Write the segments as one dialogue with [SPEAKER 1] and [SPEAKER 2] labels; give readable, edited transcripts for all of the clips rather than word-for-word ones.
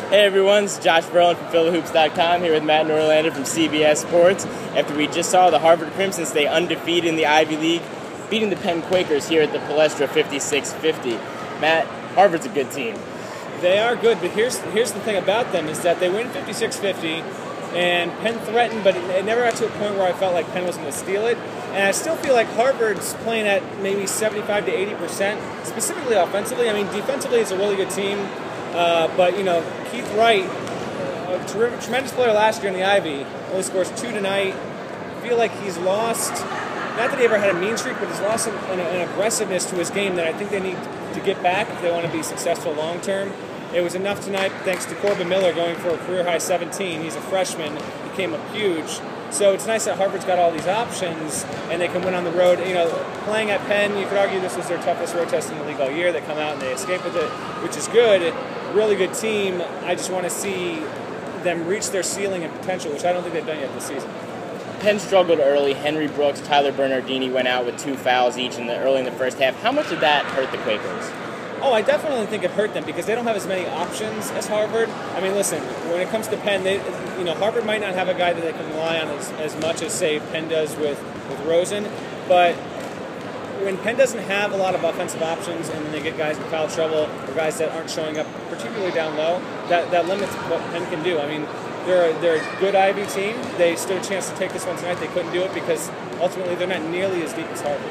[SPEAKER 1] Hey everyone, it's Josh Verlin from Philahoops.com here with Matt Norlander from CBS Sports. After we just saw the Harvard Crimson stay undefeated in the Ivy League, beating the Penn Quakers here at the Palestra 56-50. Matt, Harvard's a good team.
[SPEAKER 2] They are good, but here's the thing about them is that they win 56-50, and Penn threatened, but it never got to a point where I felt like Penn was going to steal it. And I still feel like Harvard's playing at maybe 75 to 80%, specifically offensively. I mean, defensively, it's a really good team. But, Keith Wright, a tremendous player last year in the Ivy, only scores 2 tonight. I feel like he's lost, not that he ever had a mean streak, but he's lost an aggressiveness to his game that I think they need to get back if they want to be successful long term. It was enough tonight thanks to Corbin Miller going for a career-high 17. He's a freshman. He came up huge. So it's nice that Harvard's got all these options, and they can win on the road. Playing at Penn, you could argue this was their toughest road test in the league all year. They come out and they escape with it, which is good. Really good team. I just want to see them reach their ceiling and potential, which I don't think they've done yet this season.
[SPEAKER 1] Penn struggled early. Henry Brooks, Tyler Bernardini went out with 2 fouls each early in the first half. How much did that hurt the Quakers?
[SPEAKER 2] Oh, I definitely think it hurt them because they don't have as many options as Harvard. I mean, listen, when it comes to Penn, Harvard might not have a guy that they can rely on as much as, say, Penn does with Rosen, but when Penn doesn't have a lot of offensive options and then they get guys in foul trouble or guys that aren't showing up particularly down low, that limits what Penn can do. I mean, they're a good Ivy team. They stood a chance to take this one tonight. They couldn't do it because ultimately they're not nearly as deep as Harvard.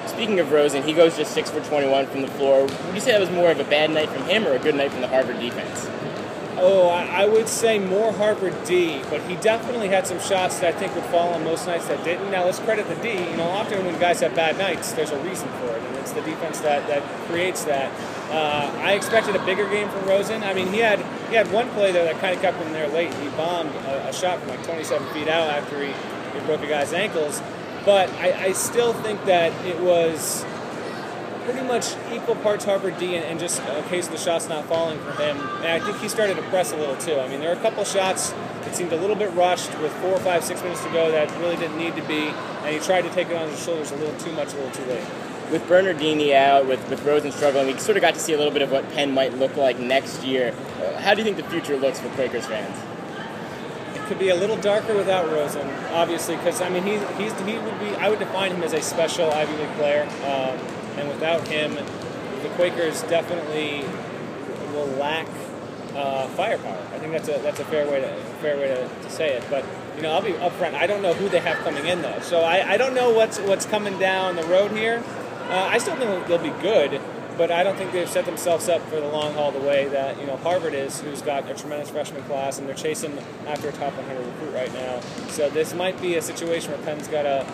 [SPEAKER 1] Speaking of Rosen, he goes just 6 for 21 from the floor. Would you say that was more of a bad night from him or a good night from the Harvard defense?
[SPEAKER 2] Oh, I would say more Harvard D, but he definitely had some shots that I think would fall on most nights that didn't. Now, let's credit the D. Often when guys have bad nights, there's a reason for it, and it's the defense that creates that. I expected a bigger game from Rosen. I mean, he had one play there that kind of kept him there late. He bombed a shot from like 27 feet out after he broke a guy's ankles. But I still think that it was pretty much equal parts Harvard D and just a case of the shots not falling for him. And I think he started to press a little too. I mean, there were a couple shots that seemed a little bit rushed with 4, 5, 6 minutes to go that really didn't need to be. And he tried to take it on his shoulders a little too much, a little too late.
[SPEAKER 1] With Bernardini out, with Rosen struggling, we sort of got to see a little bit of what Penn might look like next year. How do you think the future looks for Quakers fans?
[SPEAKER 2] Could be a little darker without Rosen, obviously, because I mean he would be. I would define him as a special Ivy League player, and without him, the Quakers definitely will lack firepower. I think that's a fair way to say it. But I'll be upfront. I don't know who they have coming in though, so I don't know what's coming down the road here. I still think they'll be good. But I don't think they've set themselves up for the long haul the way that Harvard is, who's got a tremendous freshman class, and they're chasing after a top 100 recruit right now. So this might be a situation where Penn's got to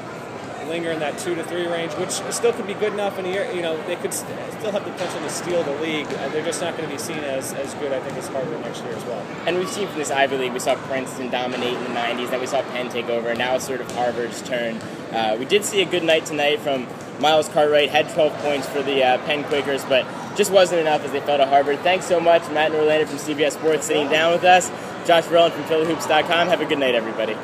[SPEAKER 2] linger in that 2 to 3 range, which still could be good enough in a year. They could still have the potential to steal the league. They're just not going to be seen as good, I think, as Harvard next year as well.
[SPEAKER 1] And we've seen from this Ivy League, we saw Princeton dominate in the 90s, then we saw Penn take over, and now it's sort of Harvard's turn. We did see a good night tonight from Miles Cartwright, had 12 points for the Penn Quakers, but just wasn't enough as they fell to Harvard. Thanks so much, Matt Norlander from CBS Sports, sitting down with us. Josh Verlin from Philahoops.com. Have a good night, everybody.